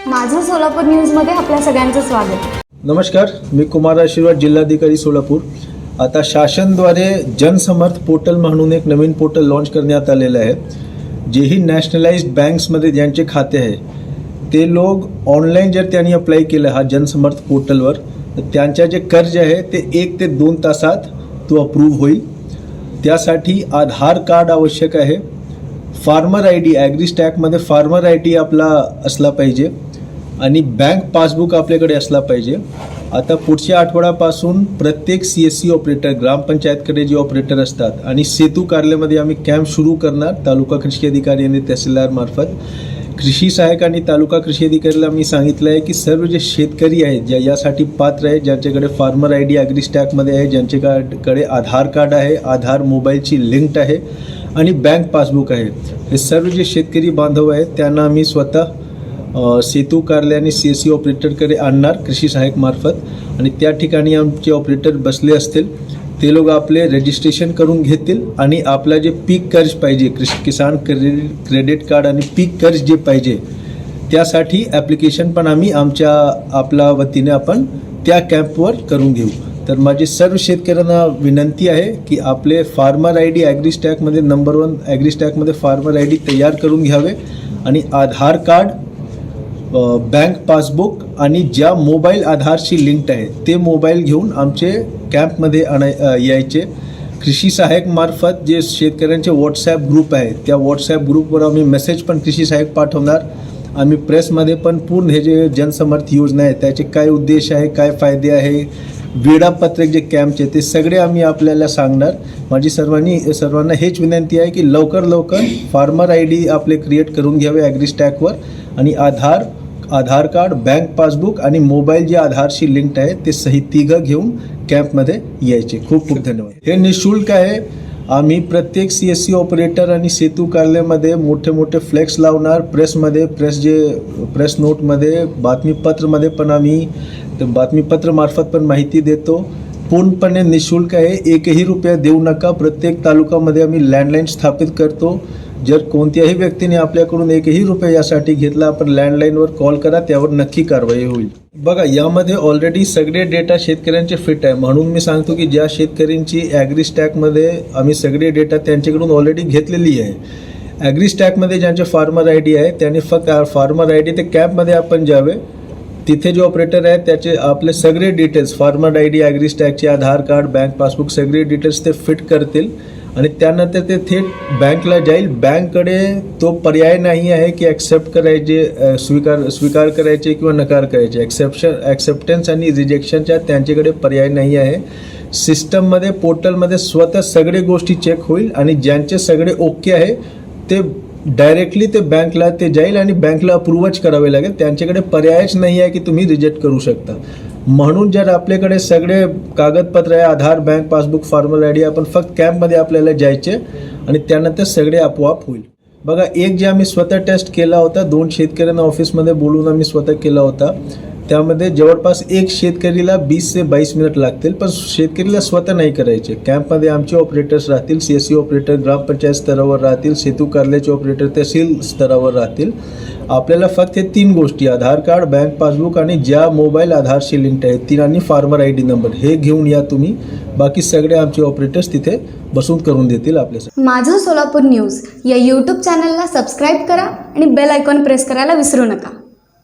माझं सोलापूर न्यूजमध्ये आपल्या सगळ्यांचं स्वागत। नमस्कार, मी कुमार आशीर्वाद, जिल्हाधिकारी सोलापूर। आता शासनद्वारे जनसमर्थ पोर्टल म्हणून एक नवीन पोर्टल लॉन्च करण्यात आलेलं आहे। जेही नॅशनलाइज्ड बँक्समध्ये ज्यांचे खाते आहे ते लोक ऑनलाईन जर त्यांनी अप्लाय केलं हा जनसमर्थ पोर्टलवर तर त्यांच्या जे कर्ज आहे ते 1 ते 2 तासात तो अप्रूव्ह होईल। त्यासाठी आधार कार्ड आवश्यक आहे, फार्मर ID ॲग्रीस्टॅकमध्ये फार्मर ID आपला असला पाहिजे आणि बँक पासबुक आपल्याकडे असला पाहिजे। आता पुढच्या आठवड्यापासून प्रत्येक CSC ऑपरेटर, ग्रामपंचायतकडे जे ऑपरेटर असतात आणि सेतू कार्यालयामध्ये आम्ही कॅम्प सुरू करणार तालुका कृषी अधिकारी आणि तहसीलदार मार्फत। कृषी सहाय्यक आणि तालुका कृषी अधिकाऱ्याला मी सांगितलं आहे की सर्व जे शेतकरी आहेत ज्या यासाठी पात्र आहे, ज्यांच्याकडे फार्मर ID ॲग्रीस्टॅकमध्ये आहे, ज्यांच्याकडे आधार कार्ड आहे, आधार मोबाईलची लिंक आहे आणि बँक पासबुक आहे, हे सर्व जे शेतकरी बांधव आहेत त्यांना आम्ही स्वतः सेतू कार्यालयाने CSC ऑपरेटरकडे आणणार कृषी सहाय्यक मार्फत आणि त्या ठिकाणी आमचे ऑपरेटर बसले असतील, ते लोक आपले रजिस्ट्रेशन करून घेतील आणि आपला जे पीक कर्ज पाहिजे, किसान क्रेडिट कार्ड आणि पीक कर्ज जे पाहिजे त्यासाठी ॲप्लिकेशन पण आम्ही आपल्या वतीने आपण त्या कॅम्पवर करून घेऊ। तर माझी सर्व शेतकऱ्यांना विनंती आहे की आपले फार्मर ID ॲग्रीस्टॅकमध्ये नंबर 1 ॲग्रीस्टॅकमध्ये फार्मर ID तयार करून घ्यावे आणि आधार कार्ड, बँक पासबुक आणि ज्या मोबाईल आधारशी लिंक्ड आहे ते मोबाईल घेऊन आमचे कॅम्पमध्ये यायचे। कृषी सहाय्यक मार्फत जे शेतकऱ्यांचे व्हॉट्सॲप ग्रुप आहे त्या व्हॉट्सॲप ग्रुपवर आम्ही मेसेज पण कृषी सहाय्यक पाठवणार। आम्ही प्रेसमध्ये पण पूर्ण हे जे जनसमर्थ योजना आहे त्याचे काय उद्देश आहे, काय फायदे आहे, वेळापत्रक जे कॅम्पचे ते सगळे आम्ही आपल्याला सांगणार। माझी सर्वांना हेच विनंती आहे की लवकर फार्मर ID आपले क्रिएट करून घ्यावे ॲग्रीस्टॅकवर आणि आधार कार्ड, बँक पासबुक आणि मोबाईल जे आधारशी लिंक्ड आहे ते सहित तिघं घेऊन कॅम्पमध्ये यायचे। खूप धन्यवाद। हे निःशुल्क आहे। आम्ही प्रत्येक CSC ऑपरेटर आणि सेतू कार्यालयामध्ये मोठे फ्लेक्स लावणार, प्रेस नोटमध्ये, बातमीपत्रमध्ये पण आम्ही बातमीपत्र मार्फत पण माहिती देतो। पूर्णपणे निःशुल्क आहे, 1ही रुपया देऊ नका। प्रत्येक तालुक्यामध्ये आम्ही लँडलाईन स्थापित करतो। जर कोणत्याही व्यक्तीने आपल्याकडून 1ही रुपया यासाठी घेतला, आपण लँडलाईनवर कॉल करा, त्यावर नक्की कारवाई होईल। बघा, यामध्ये ऑलरेडी सगळे डेटा शेतकऱ्यांचे फिट आहे, म्हणून मी सांगतो की ज्या शेतकऱ्यांची ॲग्रीस्टॅकमध्ये आम्ही सगळे डेटा त्यांच्याकडून ऑलरेडी घेतलेली आहे। ॲग्रीस्टॅकमध्ये ज्यांचे फार्मर ID आहे त्यांनी फक्त फार्मर ID ते कॅम्पमध्ये आपण जावे, तिथे जे ऑपरेटर आहेत त्याचे आपले सगळे डिटेल्स, फार्मर ID ॲग्रीस्टॅकचे, आधार कार्ड, बँक पासबुक सगळे डिटेल्स ते फिट करतील आणि त्यानंतर ते थेट बँकला जाईल। बँककडे तो पर्याय नाही आहे की ॲक्सेप्ट करायचे, स्वीकार करायचे किंवा नकार करायचे। ॲक्सेप्टन्स आणि रिजेक्शनच्या त्यांच्याकडे पर्याय नाही आहे। सिस्टममध्ये, पोर्टलमध्ये स्वतः सगळे गोष्टी चेक होईल आणि ज्यांचे सगळे ओके आहे ते डायरेक्टली ते बँकला ते जाईल आणि बँकला अप्रूव्हच करावे लागेल। त्यांच्याकडे पर्यायच नाही आहे की तुम्ही रिजेक्ट करू शकता। म्हणून जर आपल्याकडे सगळे कागदपत्र आहे, आधार, बँक पासबुक, फार्मर ID, आपण फक्त कॅम्पमध्ये आपल्याला जायचे आणि त्यानंतर सगळे आपोआप होईल। बघा, एक जे आम्ही स्वतः टेस्ट केला होता, 2 शेतकऱ्यांना ऑफिसमध्ये बोलून आम्ही स्वतः केला होता, त्यामध्ये जवळपास एक शेतकरीला 20 ते 22 मिनिट लागतील, पण शेतकरीला स्वतः नाही करायचे। कॅम्पमध्ये आमचे ऑपरेटर्स राहतील, CSC ऑपरेटर ग्रामपंचायत स्तरावर राहतील, सेतू कार्यालयाचे ऑपरेटर तहसील स्तरावर राहतील। आपल्याला फक्त हे 3 गोष्टी, आधार कार्ड, बँक पासबुक आणि ज्या मोबाईल आधारशी लिंक्ड आहे 3 आणि फार्मर ID नंबर, हे घेऊन या तुम्ही। बाकी सगळे आमचे ऑपरेटर्स तिथे बसून करून देतील आपल्यासाठी। माझं सोलापूर न्यूज या YouTube चॅनलला सबस्क्राईब करा आणि बेल आयकॉन प्रेस करायला विसरू नका।